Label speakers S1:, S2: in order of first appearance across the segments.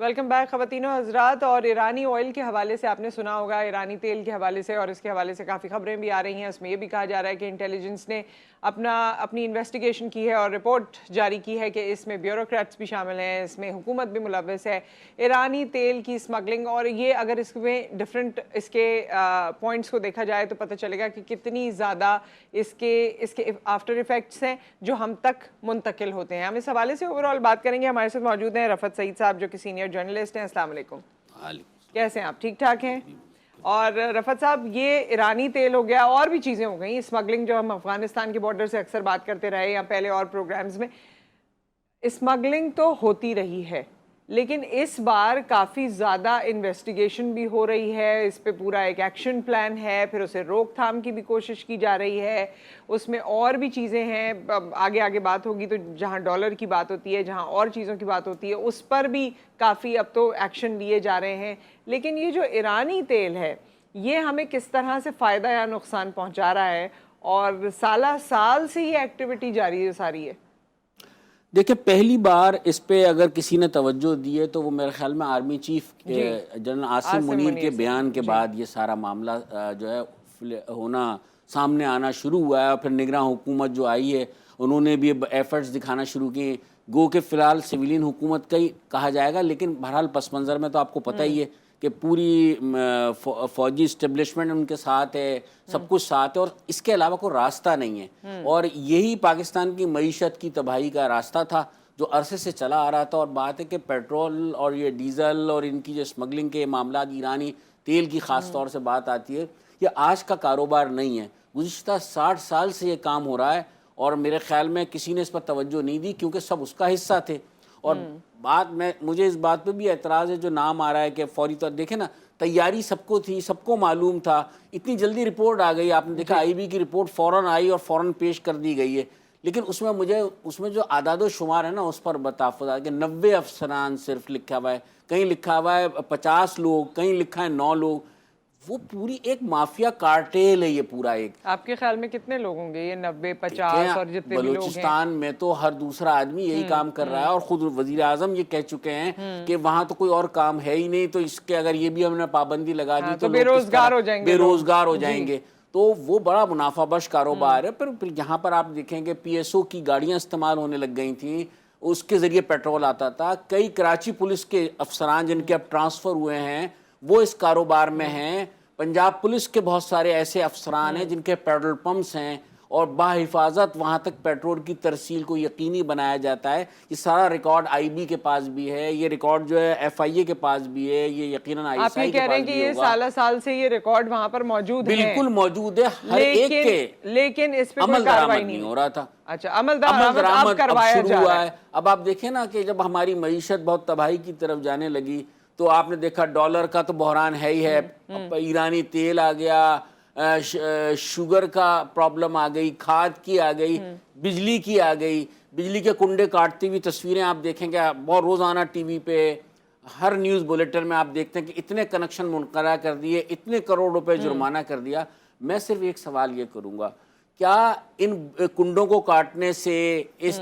S1: Welcome back خواتین و حضرات. اور ایرانی آئل کے حوالے سے آپ نے سنا ہوگا, ایرانی تیل کے حوالے سے, اور اس کے حوالے سے کافی خبریں بھی آ رہی ہیں. اس میں یہ بھی کہا جا رہا ہے کہ انٹیلیجنس نے اپنی انویسٹیگیشن کی ہے اور رپورٹ جاری کی ہے کہ اس میں بیوروکریٹس بھی شامل ہیں, اس میں حکومت بھی ملوث ہے. ایرانی تیل کی اسمگلنگ, اور یہ اگر اس میں ڈفرینٹ اس کے پوائنٹس کو دیکھا جائے تو پتہ چلے گا کہ کتنی زیادہ اس کے آفٹر ایفیکٹس ہیں جو ہم تک منتقل ہوتے ہیں. ہم اس حوالے سے اوور آل بات کریں گے. ہمارے ساتھ موجود ہیں رفعت سعید صاحب جو کہ سینئر جرنلسٹ ہیں. السلام علیکم. کیسے ہیں آپ؟ ٹھیک ٹھاک ہیں؟ اور رفعت صاحب, یہ ایرانی تیل ہو گیا, اور بھی چیزیں ہو گئیں, اسمگلنگ جو ہم افغانستان کے بارڈر سے اکثر بات کرتے رہے یا پہلے اور پروگرامز میں, اسمگلنگ تو ہوتی رہی ہے, لیکن اس بار کافی زیادہ انویسٹیگیشن بھی ہو رہی ہے, اس پہ پورا ایک ایکشن پلان ہے, پھر اسے روک تھام کی بھی کوشش کی جا رہی ہے. اس میں اور بھی چیزیں ہیں, آگے بات ہوگی تو جہاں ڈالر کی بات ہوتی ہے, جہاں اور چیزوں کی بات ہوتی ہے, اس پر بھی کافی اب تو ایکشن لیے جا رہے ہیں. لیکن یہ جو ایرانی تیل ہے یہ ہمیں کس طرح سے فائدہ یا نقصان پہنچا رہا ہے, اور سالہ سال سے یہ ایکٹیویٹی جاری ہے ساری ہے؟
S2: دیکھیں, پہلی بار اس پہ اگر کسی نے توجہ دی ہے تو وہ میرے خیال میں army chief general Asim Munir کے بیان کے بعد یہ سارا معاملہ جو ہے ہونا سامنے آنا شروع ہوا ہے. اور پھر نگراں حکومت جو آئی ہے انہوں نے بھی ایفرٹس دکھانا شروع کیے. گو کہ فی الحال سویلین حکومت کا ہی کہا جائے گا, لیکن بہرحال پس منظر میں تو آپ کو پتہ ہی ہے کہ پوری فوجی اسٹیبلشمنٹ ان کے ساتھ ہے, سب کچھ ساتھ ہے, اور اس کے علاوہ کوئی راستہ نہیں ہے. اور یہی پاکستان کی معیشت کی تباہی کا راستہ تھا جو عرصے سے چلا آ رہا تھا. اور بات ہے کہ پیٹرول اور یہ ڈیزل اور ان کی جو اسمگلنگ کے معاملات, ایرانی تیل کی خاص طور سے بات آتی ہے, یہ آج کا کاروبار نہیں ہے. گزشتہ 60 سال سے یہ کام ہو رہا ہے, اور میرے خیال میں کسی نے اس پر توجہ نہیں دی کیونکہ سب اس کا حصہ تھے. اور مجھے اس بات پہ بھی اعتراض ہے جو نام آ رہا ہے کہ فوری طور دیکھیں نا, تیاری سب کو تھی, سب کو معلوم تھا, اتنی جلدی رپورٹ آ گئی. آپ نے دیکھا آئی بی کی رپورٹ فوراً آئی اور فوراً پیش کر دی گئی ہے, لیکن اس میں جو اعداد و شمار ہے نا اس پر بتافت ہے کہ 90 افسران صرف لکھا ہوا ہے, کہیں لکھا ہوا ہے 50 لوگ, کہیں لکھا ہے 9 لوگ. وہ پوری ایک مافیا کارٹیل ہے یہ پورا ایک.
S1: آپ کے خیال میں کتنے لوگ ہوں گے یہ 90 50 اور جتنے بھی لوگ ہیں؟
S2: بلوچستان میں تو ہر دوسرا آدمی یہی کام کر رہا ہے, اور خود وزیر اعظم یہ کہہ چکے ہیں کہ وہاں تو کوئی اور کام ہے ہی نہیں, تو اس کے اگر یہ بھی ہم نے پابندی لگا دی تو
S1: بے روزگار ہو جائیں گے,
S2: بے روزگار ہو جائیں گے. تو وہ بڑا منافع بخش کاروبار ہے. پھر یہاں پر آپ دیکھیں کہ پی ایس او کی گاڑیاں استعمال ہونے لگ گئی تھیں, اس کے ذریعے پیٹرول آتا تھا. کئی کراچی پولیس کے افسران جن کے اب ٹرانسفر ہوئے ہیں وہ اس کاروبار میں ہیں. پنجاب پولیس کے بہت سارے ایسے افسران ہیں جن کے پیٹرول پمپس ہیں, اور باحفاظت وہاں تک پیٹرول کی ترسیل کو یقینی بنایا جاتا ہے. یہ سارا ریکارڈ آئی بی کے پاس بھی ہے, یہ ریکارڈ جو ہے ایف آئی اے کے پاس بھی ہے, یہ یقیناً آئی ایس آئی کے پاس بھی ہوگا.
S1: آپ یہ کہہ رہے ہیں کہ یہ سالہ سال سے یہ ریکارڈ وہاں پر موجود ہے؟
S2: بالکل موجود ہے ہر ایک کے,
S1: لیکن اس پہ
S2: عمل درآمد نہیں ہو رہا تھا.
S1: اچھا, عمل درآمد اب کروایا
S2: شروع ہوا ہے. اب آپ دیکھیں نا کہ جب ہماری معیشت بہت تباہی کی طرف جانے لگی تو آپ نے دیکھا ڈالر کا تو بحران ہے ہی ہے, ایرانی تیل آ گیا, شوگر کا پرابلم آ گئی, کھاد کی آ گئی, بجلی کی آ گئی. بجلی کے کنڈے کاٹتی ہوئی تصویریں آپ دیکھیں گے بہت روزانہ ٹی وی پہ, ہر نیوز بلیٹن میں آپ دیکھتے ہیں کہ اتنے کنیکشن منقطع کر دیے, اتنے کروڑ روپے جرمانہ کر دیا. میں صرف ایک سوال یہ کروں گا, کیا ان کنڈوں کو کاٹنے سے, اس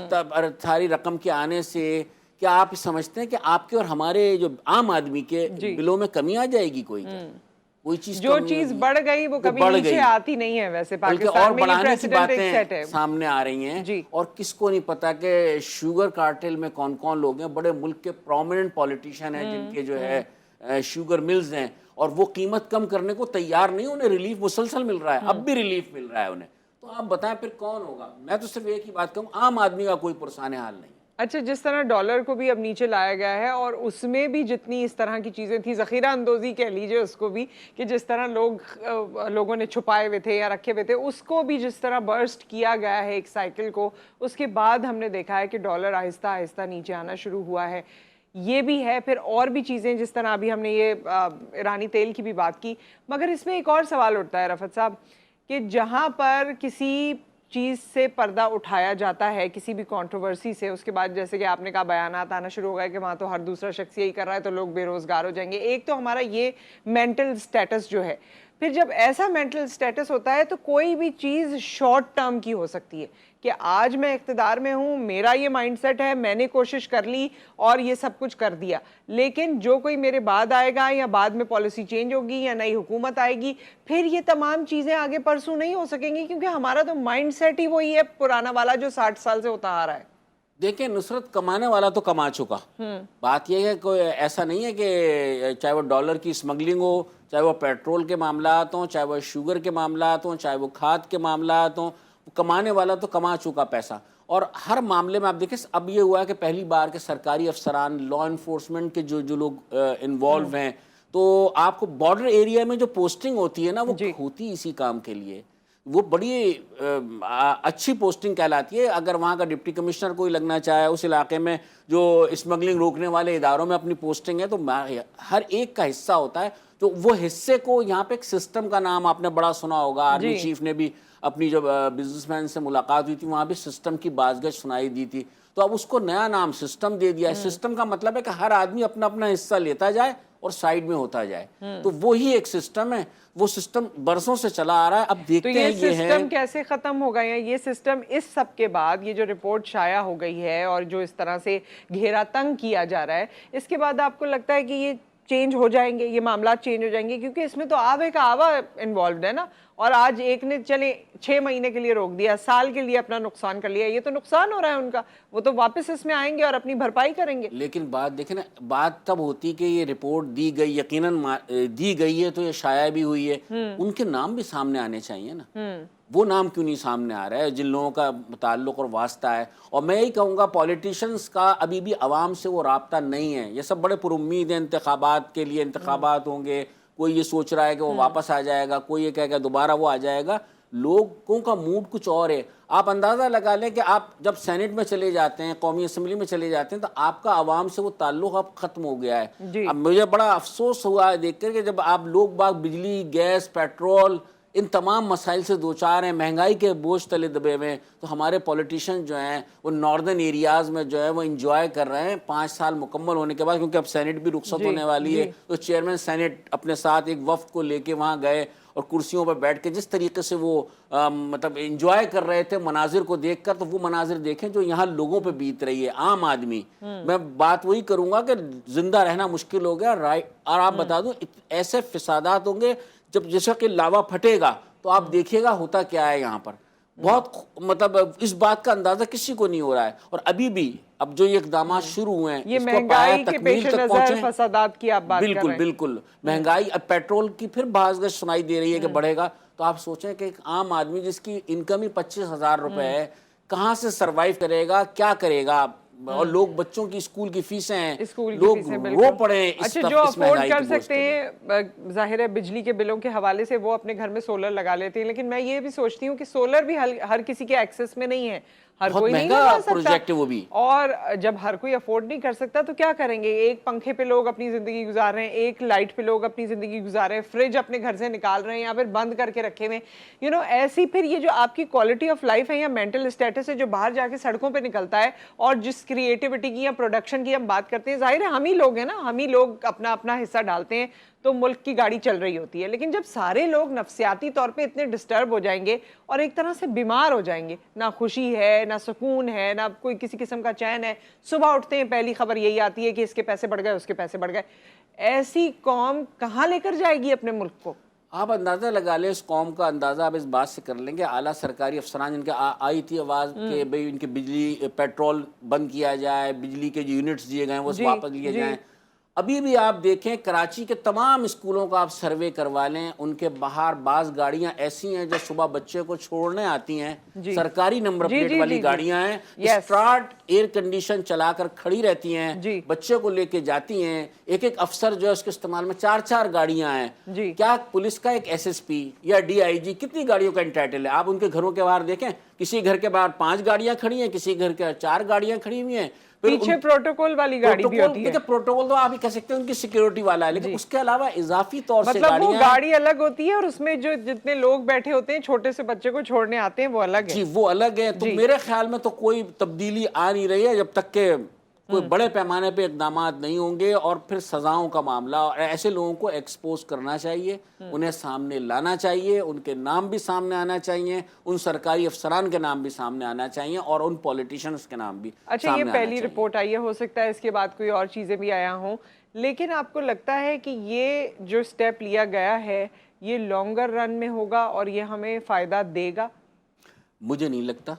S2: ساری رقم کے آنے سے, کیا آپ سمجھتے ہیں کہ آپ کے اور ہمارے جو عام آدمی کے بلوں میں کمی آ جائے گی؟ کوئی چیز
S1: جو چیز بڑھ گئی وہ کبھی نیچے آتی نہیں ہے. ویسے پاکستان میں یہ پریسیڈنٹ ایک سیٹ ہے,
S2: سامنے آ رہی ہیں, اور کس کو نہیں پتا کہ شوگر کارٹل میں کون کون لوگ ہیں. بڑے ملک کے پرومیننٹ پولیٹیشین ہیں جن کے جو ہے شوگر ملز ہیں, اور وہ قیمت کم کرنے کو تیار نہیں. انہیں ریلیف مسلسل مل رہا ہے, اب بھی ریلیف مل رہا ہے انہیں. تو آپ بتائیں پھر کون ہوگا؟ میں تو صرف ایک ہی بات کہوں, عام آدمی کا کوئی پرسان حال نہیں.
S1: اچھا, جس طرح ڈالر کو بھی اب نیچے لایا گیا ہے, اور اس میں بھی جتنی اس طرح کی چیزیں تھیں, ذخیرہ اندوزی کہہ لیجئے اس کو بھی, کہ جس طرح لوگوں نے چھپائے ہوئے تھے یا رکھے ہوئے تھے, اس کو بھی جس طرح برسٹ کیا گیا ہے ایک سائیکل کو, اس کے بعد ہم نے دیکھا ہے کہ ڈالر آہستہ آہستہ نیچے آنا شروع ہوا ہے. یہ بھی ہے. پھر اور بھی چیزیں, جس طرح ابھی ہم نے یہ ایرانی تیل کی بھی بات کی, مگر اس میں ایک اور سوال اٹھتا ہے رفعت صاحب کہ جہاں پر کسی چیز سے پردہ اٹھایا جاتا ہے, کسی بھی کنٹروورسی سے, اس کے بعد جیسے کہ آپ نے کہا بیانات آنا شروع ہو گئے کہ وہاں تو ہر دوسرا شخص یہی کر رہا ہے تو لوگ بے روزگار ہو جائیں گے. ایک تو ہمارا یہ مینٹل سٹیٹس جو ہے, پھر جب ایسا مینٹل سٹیٹس ہوتا ہے تو کوئی بھی چیز شارٹ ٹرم کی ہو سکتی ہے کہ آج میں اقتدار میں ہوں, میرا یہ مائنڈ سیٹ ہے, میں نے کوشش کر لی اور یہ سب کچھ کر دیا, لیکن جو کوئی میرے بعد آئے گا یا بعد میں پالیسی چینج ہوگی یا نئی حکومت آئے گی, پھر یہ تمام چیزیں آگے پرسوں نہیں ہو سکیں گی, کیونکہ ہمارا تو مائنڈ سیٹ ہی وہی ہے پرانا والا جو 60 سال سے ہوتا آ رہا ہے.
S2: دیکھیں نصرت, کمانے والا تو کما چکا. بات یہ ہے کوئی ایسا نہیں ہے کہ چاہے وہ ڈالر کی اسمگلنگ ہو, چاہے وہ پیٹرول کے معاملات ہوں, چاہے وہ شوگر کے معاملات ہوں, چاہے وہ کھاد کے معاملات ہوں, کمانے والا تو کما چکا پیسہ. اور ہر معاملے میں آپ دیکھیں اب یہ ہوا ہے کہ پہلی بار کے سرکاری افسران, لا انفورسمنٹ کے جو لوگ انوالو ہیں, تو آپ کو بارڈر ایریا میں جو پوسٹنگ ہوتی ہے نا, وہ ہوتی اسی کام کے لیے. وہ بڑی اچھی پوسٹنگ کہلاتی ہے. اگر وہاں کا ڈپٹی کمشنر کوئی لگنا چاہے اس علاقے میں جو اسمگلنگ روکنے والے اداروں میں اپنی پوسٹنگ ہے, تو ہر ایک کا حصہ ہوتا ہے. تو وہ حصے کو یہاں پہ ایک سسٹم کا نام آپ نے بڑا سنا ہوگا, آرمی چیف نے بھی اپنی جو بزنس مین سے ملاقات ہوئی تھی وہاں بھی سسٹم کی بازگشت سنائی دی تھی. تو اب اس کو نیا نام سسٹم دے دیا ہے. سسٹم کا مطلب ہے کہ ہر آدمی اپنا اپنا حصہ لیتا جائے اور سائیڈ میں ہوتا جائے. تو وہی ایک سسٹم ہے, وہ سسٹم برسوں سے چلا آ رہا ہے. اب دیکھتے ہیں
S1: یہ سسٹم کیسے ختم ہوگا, یا یہ سسٹم اس سب کے بعد یہ جو رپورٹ شائع ہو گئی ہے اور جو اس طرح سے گھیرا تنگ کیا جا رہا ہے, اس کے بعد آپ کو لگتا ہے کہ یہ چینج ہو جائیں گے, یہ معاملات چینج ہو جائیں گے؟ کیونکہ اس میں تو آوے کا آوا انوالوڈ ہے نا, اور آج ایک نے چلے 6 مہینے کے لیے روک دیا, سال کے لیے اپنا نقصان کر لیا, یہ تو نقصان ہو رہا ہے ان کا. وہ تو واپس اس میں آئیں گے اور اپنی بھرپائی کریں گے.
S2: لیکن بات دیکھیں نا, بات تب ہوتی کہ یہ رپورٹ دی گئی, یقیناً دی گئی ہے تو یہ شائع بھی ہوئی ہے, ان کے نام بھی سامنے آنے چاہیے نا. وہ نام کیوں نہیں سامنے آ رہا ہے جن لوگوں کا تعلق اور واسطہ ہے؟ اور میں یہی کہوں گا پولیٹیشنز کا ابھی بھی عوام سے وہ رابطہ نہیں ہے. یہ سب بڑے پر امید ہیں انتخابات کے لیے, انتخابات ہوں گے, کوئی یہ سوچ رہا ہے کہ وہ واپس آ جائے گا, کوئی یہ کہے گا دوبارہ وہ آ جائے گا. لوگوں کا موڈ کچھ اور ہے. آپ اندازہ لگا لیں کہ آپ جب سینٹ میں چلے جاتے ہیں, قومی اسمبلی میں چلے جاتے ہیں, تو آپ کا عوام سے وہ تعلق اب ختم ہو گیا ہے. اب مجھے بڑا افسوس ہوا ہے دیکھ کر کہ جب آپ لوگ باغ بجلی, گیس, پیٹرول, ان تمام مسائل سے دوچار ہیں, مہنگائی کے بوجھ تلے دبے ہوئے ہیں, تو ہمارے پولیٹیشین جو ہیں وہ ناردرن ایریاز میں جو ہے وہ انجوائے کر رہے ہیں 5 سال مکمل ہونے کے بعد, کیونکہ اب سینٹ بھی رخصت ہونے والی ہے. تو چیئرمین سینٹ اپنے ساتھ ایک وفد کو لے کے وہاں گئے اور کرسیوں پر بیٹھ کے جس طریقے سے وہ مطلب انجوائے کر رہے تھے مناظر کو دیکھ کر, تو وہ مناظر دیکھیں جو یہاں لوگوں پہ بیت رہی ہے, عام آدمی. میں بات وہی کروں گا کہ زندہ رہنا مشکل ہو گیا. اور آپ بتا دوں ایسے فسادات ہوں گے جب جیسا کہ لاوا پھٹے گا تو آپ دیکھیے گا ہوتا کیا ہے یہاں پر. بہت مطلب اس بات کا اندازہ کسی کو نہیں ہو رہا ہے. اور ابھی بھی اب جو یہ اقدامات شروع ہوئے ہیں,
S1: یہ مہنگائی کے پیش نظر فسادات کی آپ بات کر رہے ہیں.
S2: بالکل مہنگائی, اب پیٹرول کی پھر بازگشت سنائی دے رہی ہے کہ بڑھے گا. تو آپ سوچیں کہ ایک عام آدمی جس کی انکم ہی 25,000 روپے ہے, کہاں سے سروائیو کرے گا, کیا کرے گا؟ اور لوگ بچوں کی اسکول کی فیسیں ہیں, لوگ رو پڑے ہیں.
S1: اچھا, جو افورڈ کر سکتے ہیں, ظاہر ہے بجلی کے بلوں کے حوالے سے وہ اپنے گھر میں سولر لگا لیتے ہیں, لیکن میں یہ بھی سوچتی ہوں کہ سولر بھی ہر کسی کے ایکسس میں نہیں ہے, ہر کوئی نہیں لگا سکتا.
S2: وہ بھی,
S1: اور جب ہر کوئی افورڈ نہیں کر سکتا تو کیا کریں گے؟ ایک پنکھے پہ لوگ اپنی زندگی گزار رہے ہیں, ایک لائٹ پہ لوگ اپنی زندگی گزار رہے ہیں, فریج اپنے گھر سے نکال رہے ہیں یا پھر بند کر کے رکھے ہوئے. ایسی پھر یہ جو آپ کی کوالٹی آف لائف ہے یا مینٹل اسٹیٹس ہے جو باہر جا کے سڑکوں پہ نکلتا ہے, اور جس کریٹیوٹی کی یا پروڈکشن کی ہم بات کرتے ہیں, ظاہر ہے ہم ہی لوگ ہیں نا, ہم ہی لوگ اپنا اپنا حصہ ڈالتے ہیں تو ملک کی گاڑی چل رہی ہوتی ہے. لیکن جب سارے لوگ نفسیاتی طور پہ اتنے ڈسٹرب ہو جائیں گے اور ایک طرح سے بیمار ہو جائیں گے, نہ خوشی ہے, نہ سکون ہے, نہ کوئی کسی قسم کا چین ہے, صبح اٹھتے ہیں پہلی خبر یہی آتی ہے کہ اس کے پیسے بڑھ گئے, اس کے پیسے بڑھ گئے, ایسی قوم کہاں لے کر جائے گی اپنے ملک کو؟
S2: آپ اندازہ لگا لیں اس قوم کا اندازہ آپ اس بات سے کر لیں گے. اعلیٰ سرکاری افسران جن کے آئی تھی آواز کہ بھئی ان کے بجلی پیٹرول بند کیا جائے, بجلی کے جو یونٹس دیے گئے ہیں وہ واپس لیے جائیں. ابھی بھی آپ دیکھیں کراچی کے تمام اسکولوں کا آپ سروے کروا لیں, ان کے باہر بعض گاڑیاں ایسی ہیں جو صبح بچے کو چھوڑنے آتی ہیں, سرکاری نمبر پلیٹ والی گاڑیاں ہیں, اسٹارٹ ایئر کنڈیشن چلا کر کھڑی رہتی ہیں, بچے کو لے کے جاتی ہیں. ایک ایک افسر جو ہے اس کے استعمال میں 4 گاڑیاں ہیں. کیا پولیس کا ایک SSP یا DIG کتنی گاڑیوں کا انٹائٹل ہے؟ آپ ان کے گھروں کے باہر دیکھیں, کسی گھر کے باہر 5 گاڑیاں کھڑی ہیں, کسی گھر کے 4 گاڑیاں کھڑی ہوئی ہیں.
S1: پیچھے پروٹوکول والی گاڑی بھی ہوتی ہے.
S2: پروٹوکول تو آپ ہی کہہ سکتے ہیں ان کی سیکیورٹی والا ہے, لیکن اس کے علاوہ اضافی طور سے
S1: مطلب وہ گاڑی الگ ہوتی ہے اور اس میں جو جتنے لوگ بیٹھے ہوتے ہیں چھوٹے سے بچے کو چھوڑنے آتے ہیں وہ الگ ہے.
S2: جی وہ الگ ہے. تو میرے خیال میں تو کوئی تبدیلی آ نہیں رہی ہے جب تک کہ کوئی بڑے پیمانے پہ اقدامات نہیں ہوں گے، اور پھر سزاؤں کا معاملہ، اور ایسے لوگوں کو ایکسپوز کرنا چاہیے، انہیں سامنے لانا چاہیے، ان کے نام بھی سامنے آنا چاہیے، ان سرکاری افسران کے نام بھی سامنے آنا چاہیے، اور ان پولیٹیشنز کے نام بھی
S1: اچھا، یہ
S2: سامنے آنا
S1: پہلی
S2: چاہیے۔
S1: رپورٹ آئی ہے، ہو سکتا ہے اس کے بعد کوئی اور چیزیں بھی آیا ہوں، لیکن آپ کو لگتا ہے کہ یہ جو سٹیپ لیا گیا ہے یہ لانگر رن میں ہوگا اور یہ ہمیں فائدہ دے گا؟
S2: مجھے نہیں لگتا،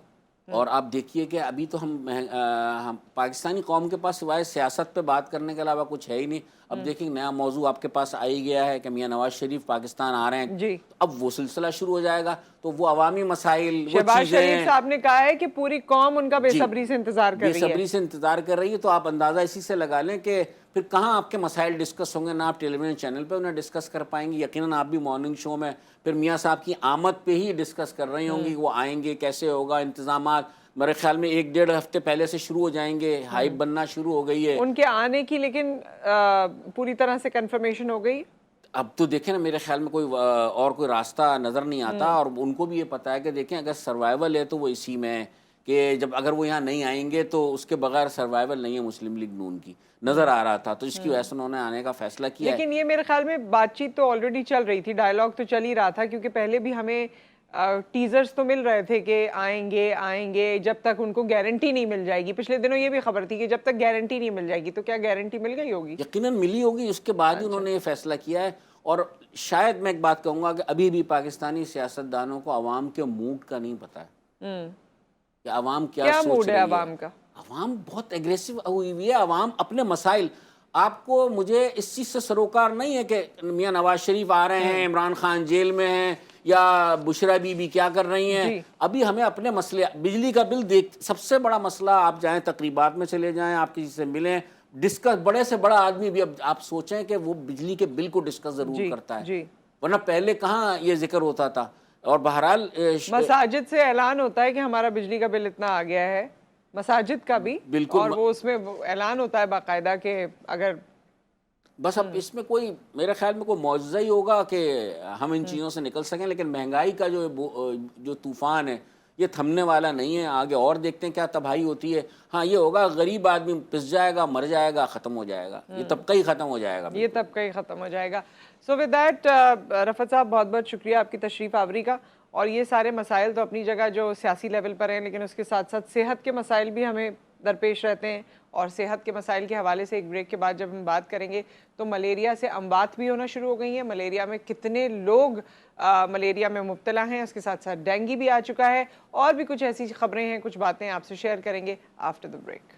S2: اور آپ دیکھیے کہ ابھی تو ہم پاکستانی قوم کے پاس سوائے سیاست پہ بات کرنے کے علاوہ کچھ ہے ہی نہیں۔ اب دیکھیں نیا موضوع آپ کے پاس آ ہی گیا ہے کہ میاں نواز شریف پاکستان آ رہے ہیں،
S1: جی،
S2: اب وہ سلسلہ شروع ہو جائے گا، تو وہ عوامی مسائل، وہ
S1: شہباز شریف
S2: چیزیں،
S1: صاحب نے کہا ہے کہ پوری قوم ان کا بے
S2: جی،
S1: صبری سے انتظار کر
S2: بے
S1: رہی ہے۔
S2: صبری سے انتظار کر رہی ہے، تو آپ اندازہ اسی سے لگا لیں کہ پھر کہاں آپ کے مسائل ڈسکس ہوں گے، نہ آپ ٹیلی ویژن چینل پہ انہیں ڈسکس کر پائیں گے، یقیناً آپ بھی مارننگ شو میں پھر میاں صاحب کی آمد پہ ہی ڈسکس کر رہی ہوں گی کہ وہ آئیں گے، کیسے ہوگا، انتظامات میرے خیال میں 1-1.5 ہفتے پہلے سے شروع ہو جائیں گے، ہائپ بننا شروع ہو گئی ہے۔
S1: ان کے آنے کی لیکن پوری طرح سے کنفرمیشن ہو گئی؟
S2: اب تو دیکھیں نا، میرے خیال میں کوئی راستہ نظر نہیں آتا، اور ان کو بھی یہ پتہ ہے کہ دیکھیں اگر سروائیول ہے تو وہ اسی میں ہے کہ جب اگر وہ یہاں نہیں آئیں گے تو اس کے بغیر سروائیول نہیں ہے مسلم لیگ نون کی، نظر آ رہا تھا، تو اس کی وجہ سے انہوں نے آنے کا فیصلہ کیا ہے۔
S1: لیکن یہ میرے خیال میں بات چیت تو آلریڈی چل رہی تھی، ڈائیلاگ تو چل ہی رہا تھا، کیونکہ پہلے بھی ہمیں ٹیزرز تو مل رہے تھے کہ آئیں گے جب تک ان کو گارنٹی نہیں مل جائے گی۔ پچھلے دنوں یہ بھی خبر تھی کہ جب تک گارنٹی نہیں مل جائے گی، تو کیا گارنٹی مل گئی ہوگی؟
S2: یقیناً ملی ہوگی، اس کے بعد ہی انہوں نے یہ فیصلہ کیا ہے، اور شاید میں ایک بات کہوں گا کہ ابھی بھی پاکستانی سیاستدانوں کو عوام کے موڈ کا نہیں پتہ ہے کہ عوام کیا سوچ
S1: موڈ ہے
S2: رہی ہے۔
S1: عوام کا؟
S2: عوام بہت ایگریسو ہوئی ہوئی ہے، عوام اپنے مسائل، آپ کو مجھے اس چیز سے سروکار نہیں ہے کہ میاں نواز شریف آ رہے ہیں، عمران خان جیل میں ہیں، یا بشرا بی بی کیا کر رہی ہیں،
S1: جی،
S2: ابھی ہمیں اپنے مسئلے، بجلی کا بل سب سے بڑا مسئلہ، آپ جائیں تقریبات میں چلے جائیں، آپ کسی سے ملیں، ڈسکس، بڑے سے بڑا آدمی بھی اب آپ سوچیں کہ وہ بجلی کے بل کو ڈسکس ضرور کرتا ہے،
S1: جی،
S2: ورنہ پہلے کہاں یہ ذکر ہوتا تھا۔ اور بہرحال
S1: مساجد سے اعلان ہوتا ہے کہ ہمارا بجلی کا بل اتنا آ گیا ہے، مساجد کا بھی،
S2: بالکل،
S1: اور وہ اس میں اعلان ہوتا ہے باقاعدہ کہ اگر
S2: بس اب اس میں کوئی، میرے خیال میں کوئی معجزہ ہی ہوگا کہ ہم ان چیزوں سے نکل سکیں، لیکن مہنگائی کا جو طوفان ہے یہ تھمنے والا نہیں ہے، آگے اور دیکھتے ہیں کیا تباہی ہوتی ہے۔ ہاں یہ ہوگا، غریب آدمی پس جائے گا، مر جائے گا، ختم ہو جائے گا، یہ طبقہ ہی ختم ہو جائے گا،
S1: یہ طبقہ ہی ختم ہو جائے گا۔ سو ود دیٹ رفعت صاحب، بہت بہت شکریہ آپ کی تشریف آوری کا، اور یہ سارے مسائل تو اپنی جگہ جو سیاسی لیول پر ہیں، لیکن اس کے ساتھ ساتھ صحت کے مسائل بھی ہمیں درپیش رہتے ہیں، اور صحت کے مسائل کے حوالے سے ایک بریک کے بعد جب ہم بات کریں گے تو ملیریا سے اموات بھی ہونا شروع ہو گئی ہیں، ملیریا میں کتنے لوگ ملیریا میں مبتلا ہیں، اس کے ساتھ ساتھ ڈینگی بھی آ چکا ہے، اور بھی کچھ ایسی خبریں ہیں، کچھ باتیں آپ سے شیئر کریں گے آفٹر دی بریک۔